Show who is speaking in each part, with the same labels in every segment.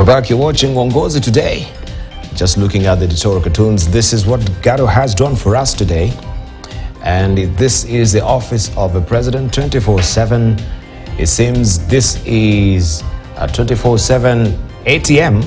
Speaker 1: We're back. You're watching Uongozi Today. Just looking at the editorial cartoons, this is what Gado has done for us today. And this is the office of the president 24/7. It seems this is a 24/7 ATM.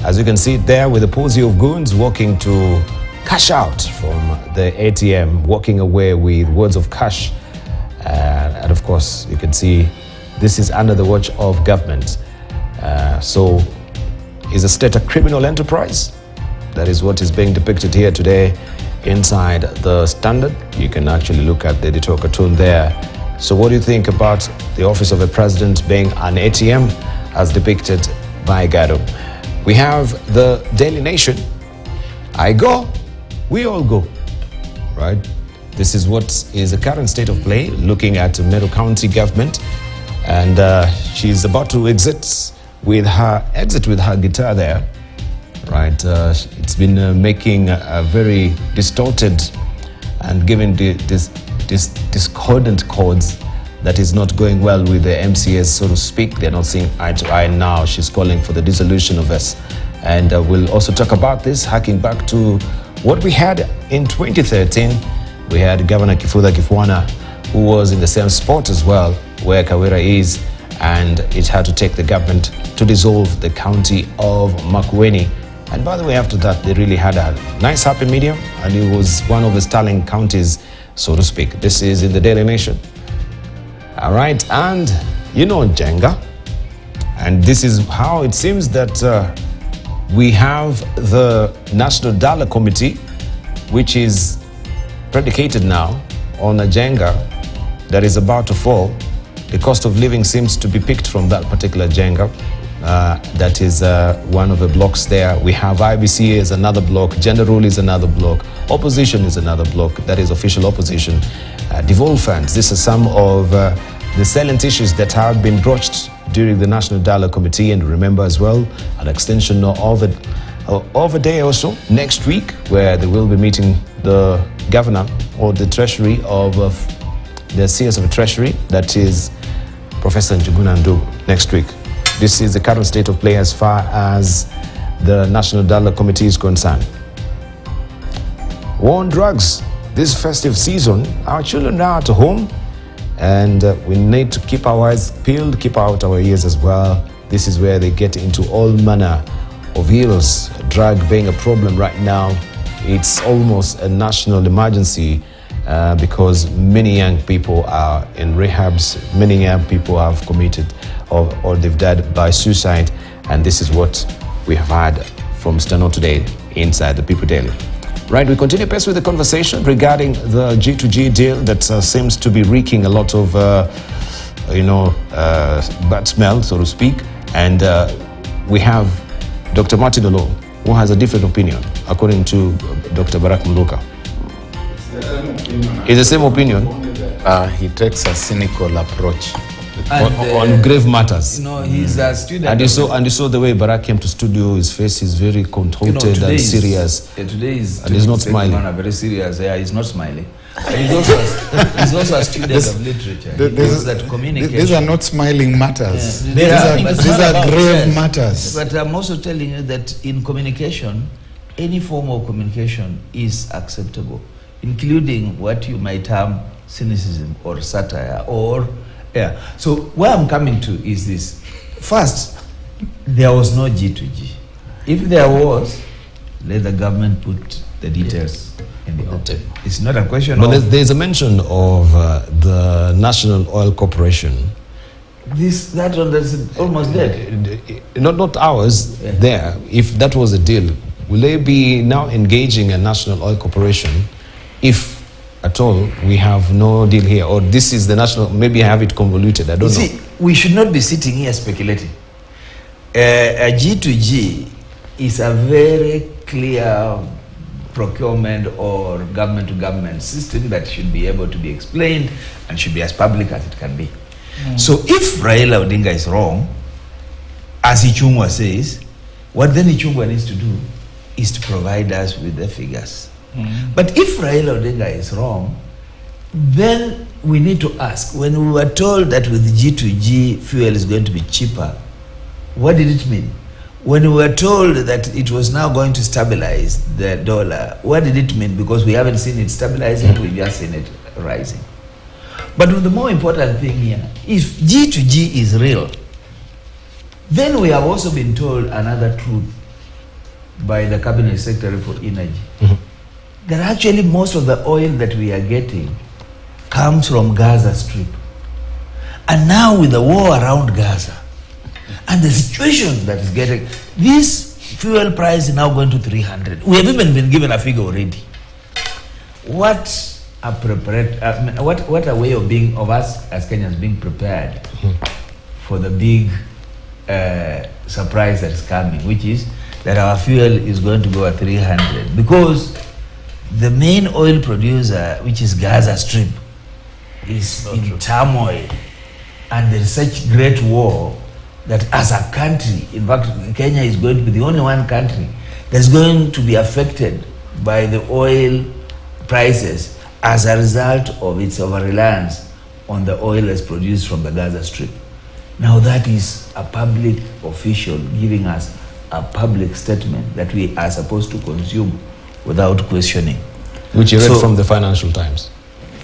Speaker 1: As you can see it there with a posse of goons walking to cash out from the ATM, walking away with words of cash. And of course, you can see this is under the watch of government. So is the state a criminal enterprise? That is what is being depicted here today inside the Standard. You can actually look at the editorial cartoon there. So what do you think about the office of the president being an ATM as depicted by Gado? We have the Daily Nation. I go, we all go, right? This is what is the current state of play, looking at Meru County government. And she's about to exit with her guitar there, right? It's been making a very distorted and giving this discordant chords that is not going well with the MCS, so to speak. They're not seeing eye to eye now. She's calling for the dissolution of us. And we'll also talk about this, harking back to what we had in 2013. We had Governor Kifuza Kifwana, who was in the same spot as well, where Kawira is, and it had to take the government to dissolve the county of Makueni. And by the way, after that, they really had a nice happy medium, and it was one of the sterling counties, so to speak. This is in the Daily Nation. All right, and you know Jenga, and this is how it seems that we have the National Dollar Committee, which is predicated now on a Jenga that is about to fall. The cost of living seems to be picked from that particular Jenga. That is one of the blocks there. We have IBC as another block, gender rule is another block, opposition is another block, that is official opposition. Devolve funds, these are some of the salient issues that have been broached during the National Dialogue Committee. And remember as well, an extension of a day or so next week, where they will be meeting the governor or the treasury of the CS of the Treasury, that is Professor Njuguna Ndu, next week. This is the current state of play as far as the National Dialogue Committee is concerned. War on drugs. This festive season, our children are at home, and we need to keep our eyes peeled, keep out our ears as well. This is where they get into all manner of ills. Drug being a problem right now, it's almost a national emergency. Because many young people are in rehabs, many young people have committed or they've died by suicide, and this is what we have had from Stano today inside the People Daily. Right, we continue pace with the conversation regarding the G2G deal that seems to be wreaking a lot of, bad smell, so to speak, and we have Dr. Martin Olo, who has a different opinion, according to Dr. Barak Muluka. It's the same opinion.
Speaker 2: He takes a cynical approach
Speaker 1: on grave matters.
Speaker 3: You know, he's a student.
Speaker 1: And you saw the way Barak came to studio. His face is very contorted and serious.
Speaker 3: Today is
Speaker 1: and he's not smiling.
Speaker 3: Very serious. Yeah, he's not smiling. He's also a student of literature.
Speaker 2: These are not smiling matters.
Speaker 3: Yeah.
Speaker 2: These are grave matters.
Speaker 3: But I'm also telling you that in communication, any form of communication is acceptable, including what you might term cynicism or satire or So where I'm coming to is this. First, there was no G2G. If there was, let the government put the details in the open. It's not a question
Speaker 1: but there's a mention of the National Oil Corporation.
Speaker 3: That one is almost dead.
Speaker 1: Not ours, there. If that was a deal, will they be now engaging a National Oil Corporation if at all we have no deal here, or this is the national, maybe I have it convoluted, I don't know.
Speaker 3: See, we should not be sitting here speculating. A G2G is a very clear procurement or government to government system that should be able to be explained and should be as public as it can be. So if Raila Odinga is wrong, as Ichungwa says, what then Ichungwa needs to do is to provide us with the figures. But if Raila Odinga is wrong, then we need to ask, when we were told that with G2G fuel is going to be cheaper, what did it mean? When we were told that it was now going to stabilize the dollar, what did it mean? Because we haven't seen it stabilizing, we've just seen it rising. But the more important thing here, if G2G is real, then we have also been told another truth by the Cabinet Secretary for Energy. That actually most of the oil that we are getting comes from Gaza Strip. And now with the war around Gaza, and the situation that is getting, this fuel price is now going to 300. We have even been given a figure already. What a what a way of being of us as Kenyans being prepared for the big surprise that is coming, which is that our fuel is going to go at 300, because the main oil producer, which is Gaza Strip, is in turmoil, and there is such great war that as a country, in fact, Kenya is going to be the only one country that's going to be affected by the oil prices as a result of its over-reliance on the oil that's produced from the Gaza Strip. Now that is a public official giving us a public statement that we are supposed to consume without questioning.
Speaker 1: Which you read from the Financial Times?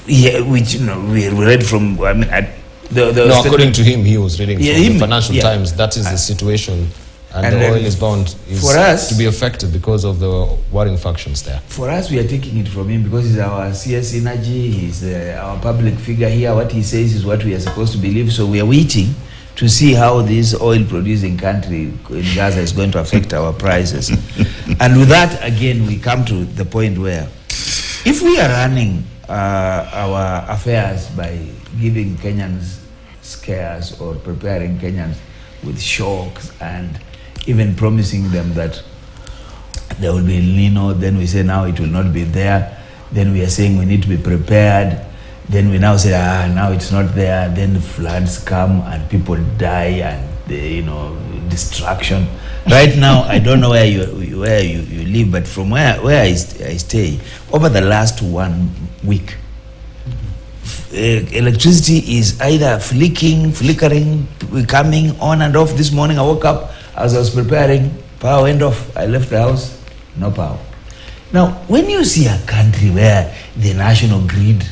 Speaker 3: Yeah, which we read from, I mean,
Speaker 1: no, according to him, he was reading from the Financial Times. That is the situation, and the oil is bound for us to be affected because of the warring factions there. For us, we are taking it from him because he's our CS Energy, he's our public figure here. What he says is what we are supposed to believe, so we are waiting to see how this oil-producing country in Gaza is going to affect our prices. And with that, again, we come to the point where if we are running our affairs by giving Kenyans scares or preparing Kenyans with shocks and even promising them that there will be El Nino, then we say now it will not be there, then we are saying we need to be prepared, then we now say now it's not there, then the floods come and people die and destruction. Right now, I don't know where you live, but from where I stay, over the last 1 week, electricity is either flickering, coming on and off. This morning I woke up, as I was preparing, power went off, I left the house, no power. Now, when you see a country where the national grid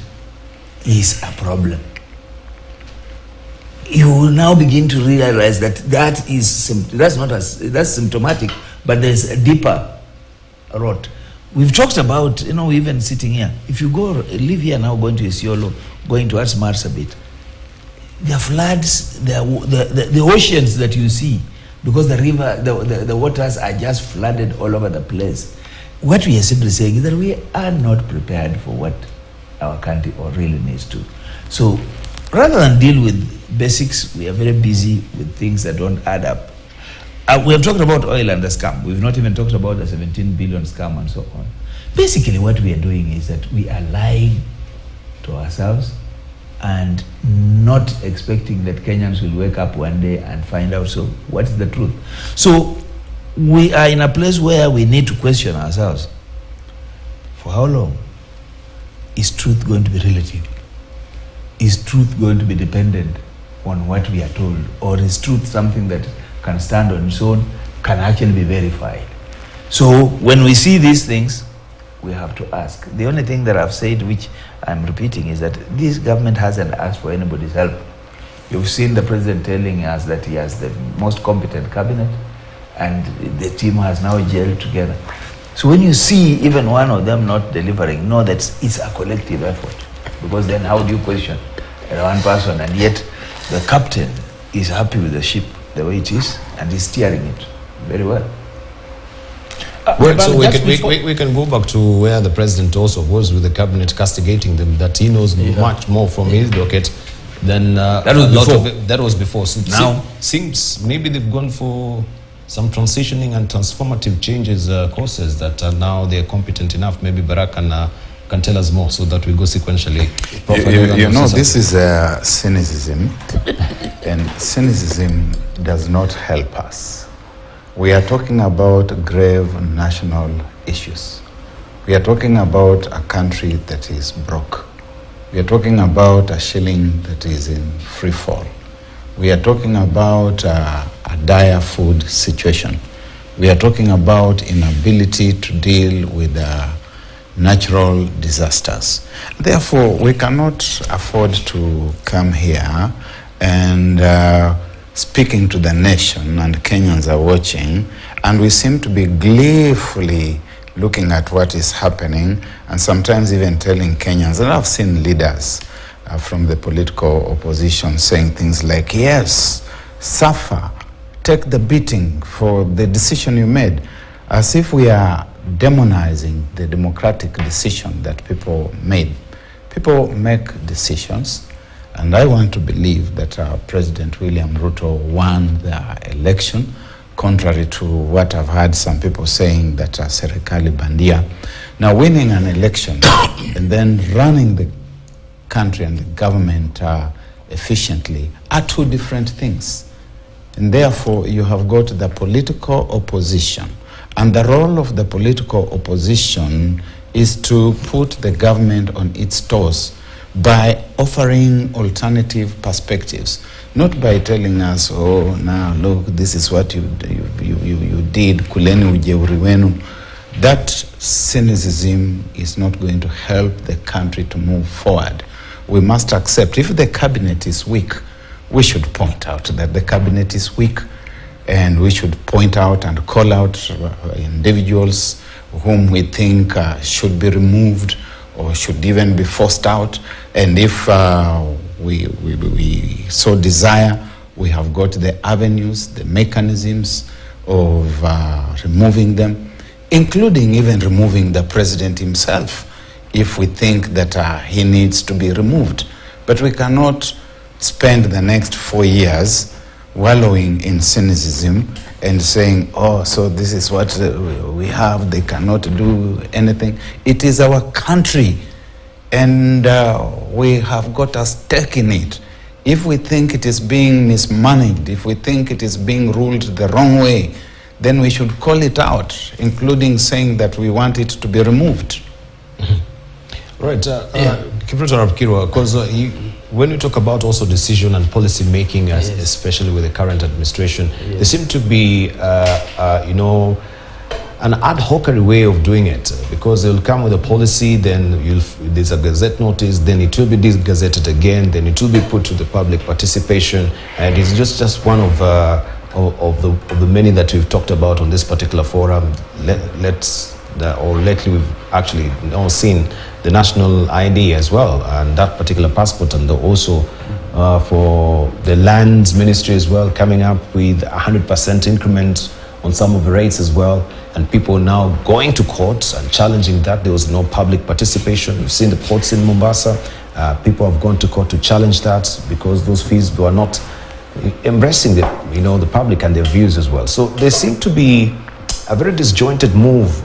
Speaker 1: is a problem, you will now begin to realize that that's symptomatic, but there's a deeper rot. We've talked about, even sitting here, if you live here now, going to Isiolo, going towards Marsabit, the floods, the oceans that you see, because the river, the waters are just flooded all over the place. What we are simply saying is that we are not prepared for what our country really needs to. So rather than deal with basics, we are very busy with things that don't add up. We have talked about oil and the scam. We've not even talked about the 17 billion scam and so on. Basically, what we are doing is that we are lying to ourselves and not expecting that Kenyans will wake up one day and find out, so what's the truth? So we are in a place where we need to question ourselves. For how long is truth going to be relative? Is truth going to be dependent on what we are told? Or is truth something that can stand on its own, can actually be verified? So when we see these things, we have to ask. The only thing that I've said, which I'm repeating, is that this government hasn't asked for anybody's help. You've seen the president telling us that he has the most competent cabinet and the team has now gelled together. So when you see even one of them not delivering, know that it's a collective effort. Because then how do you question one person? And yet the captain is happy with the ship the way it is and is steering it very well. Well, so we can go back to where the president also was with the cabinet castigating them, that he knows much more from his docket than that was before. So now seems maybe they've gone for some transitioning and transformative changes courses that are now they're competent enough. Maybe Barak can tell us more so that we go sequentially.
Speaker 2: This is cynicism, and cynicism does not help us. We are talking about grave national issues. We are talking about a country that is broke. We are talking about a shilling that is in free fall. We are talking about a dire food situation. We are talking about inability to deal with natural disasters. Therefore, we cannot afford to come here and speaking to the nation, and Kenyans are watching, and we seem to be gleefully looking at what is happening, and sometimes even telling Kenyans, and I've seen leaders from the political opposition saying things like, yes, suffer, take the beating for the decision you made, as if we are demonizing the democratic decision that people made. People make decisions, and I want to believe that President William Ruto won the election, contrary to what I've heard some people saying that Serikali Bandia. Now, winning an election and then running the country and the government efficiently are two different things. And therefore, you have got the political opposition. And the role of the political opposition is to put the government on its toes by offering alternative perspectives, not by telling us, oh, now look, this is what you did, kuleni ujeuri wenu. That cynicism is not going to help the country to move forward. We must accept, if the cabinet is weak, we should point out that the cabinet is weak, and we should point out and call out individuals whom we think should be removed or should even be forced out. And if we so desire, we have got the avenues, the mechanisms of removing them, including even removing the president himself, if we think that he needs to be removed. But we cannot spend the next 4 years wallowing in cynicism and saying, oh, so this is what we have, they cannot do anything. It is our country, and we have got a stake in it. If we think it is being mismanaged, if we think it is being ruled the wrong way, then we should call it out, including saying that we want it to be removed.
Speaker 1: Right, because when you talk about also decision and policy making, especially with the current administration, there seem to be, an ad hoc way of doing it, because they'll come with a policy, then there's a gazette notice, then it will be gazetted again, then it will be put to the public participation, and it's just one of the many that we've talked about on this particular forum. Lately we've actually now seen the national ID as well, and that particular passport, and also for the lands ministry as well, coming up with 100% increment on some of the rates as well, and people now going to courts and challenging that. There was no public participation. We've seen the ports in Mombasa. People have gone to court to challenge that because those fees were not embracing the public and their views as well. So there seemed to be a very disjointed move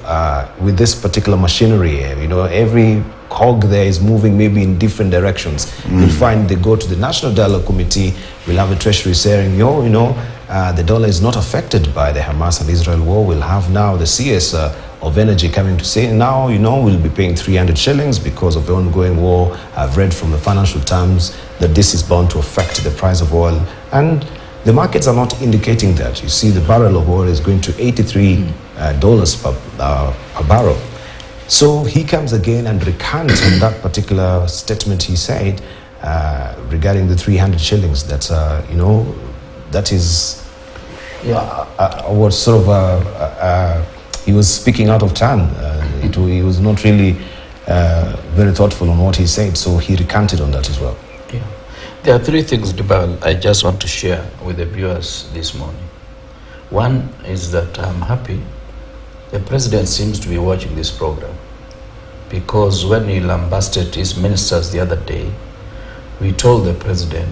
Speaker 1: with this particular machinery. Every cog there is moving maybe in different directions. You'll find they go to the National Dialogue Committee, we'll have the Treasury saying, the dollar is not affected by the Hamas and Israel war. We'll have now the CS of energy coming to say, now, we'll be paying 300 shillings because of the ongoing war. I've read from the Financial Times that this is bound to affect the price of oil. And the markets are not indicating that. You see, the barrel of oil is going to $83 per barrel. So he comes again and recants on that particular statement he said regarding the 300 shillings. That's, that is what sort of, he was speaking out of turn. He was not really very thoughtful on what he said, so he recanted on that as well.
Speaker 4: Yeah. There are three things, Dibal, I just want to share with the viewers this morning. One is that I'm happy the president seems to be watching this program, because when he lambasted his ministers the other day, we told the president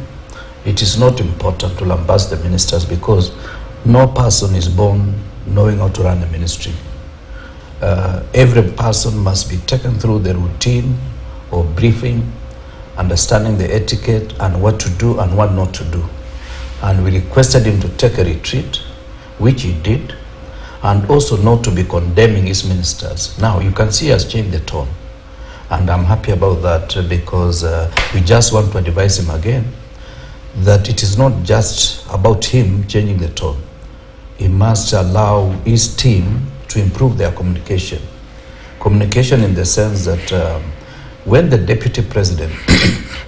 Speaker 4: it is not important to lambast the ministers because no person is born knowing how to run a ministry. Every person must be taken through the routine of briefing, understanding the etiquette and what to do and what not to do. And we requested him to take a retreat, which he did, and also not to be condemning his ministers. Now you can see he has changed the tone, and I'm happy about that, because we just want to advise him again that it is not just about him changing the tone. he must allow his team to improve their communication. Communication in the sense that when the deputy president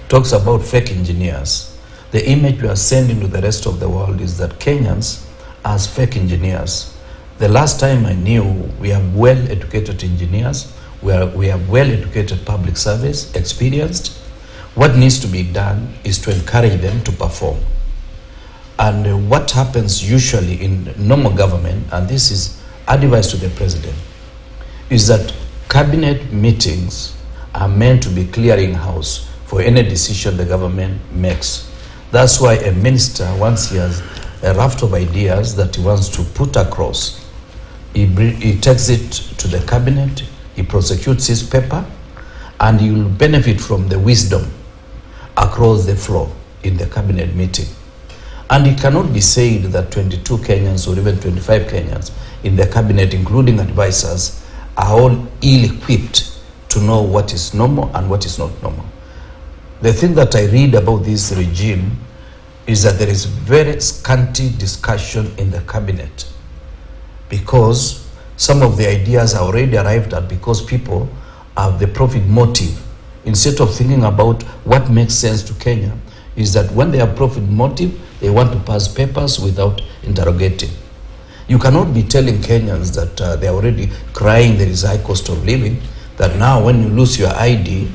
Speaker 4: talks about fake engineers, the image we are sending to the rest of the world is that Kenyans are fake engineers. The last time I knew, we have well-educated engineers, we have well-educated public service, experienced. What needs to be done is to encourage them to perform. And what happens usually in normal government, and this is advice to the president, is that cabinet meetings are meant to be clearing house for any decision the government makes. That's why a minister, once he has a raft of ideas that he wants to put across, he takes it to the cabinet, he prosecutes his paper, and he will benefit from the wisdom across the floor in the cabinet meeting. And it cannot be said that 22 Kenyans or even 25 Kenyans in the cabinet, including advisors, are all ill-equipped to know what is normal and what is not normal. The thing that I read about this regime is that there is very scanty discussion in the cabinet because some of the ideas are already arrived at because people have the profit motive. Instead of thinking about what makes sense to Kenya, is that when they have profit motive, they want to pass papers without interrogating. You cannot be telling Kenyans that they're already crying there is high cost of living, that now when you lose your ID,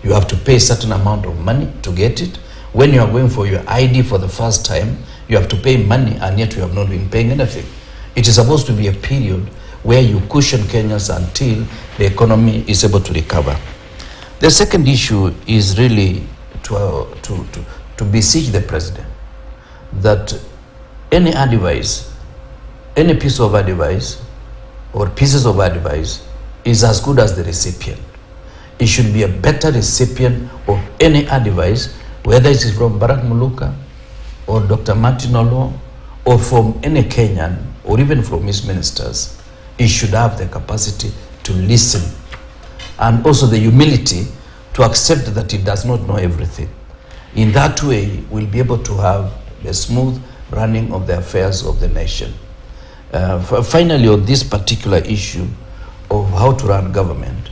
Speaker 4: you have to pay a certain amount of money to get it. When you are going for your ID for the first time, you have to pay money, and yet you have not been paying anything. It is supposed to be a period where you cushion Kenyans until the economy is able to recover. The second issue is really to beseech the president that any advice, any piece of advice or pieces of advice is as good as the recipient. It should be a better recipient of any advice, whether it is from Barack Muluka or Dr. Martin Olo or from any Kenyan or even from his ministers. He should have the capacity to listen and also the humility to accept that he does not know everything. In that way, we'll be able to have a smooth running of the affairs of the nation. Finally, on this particular issue of how to run government,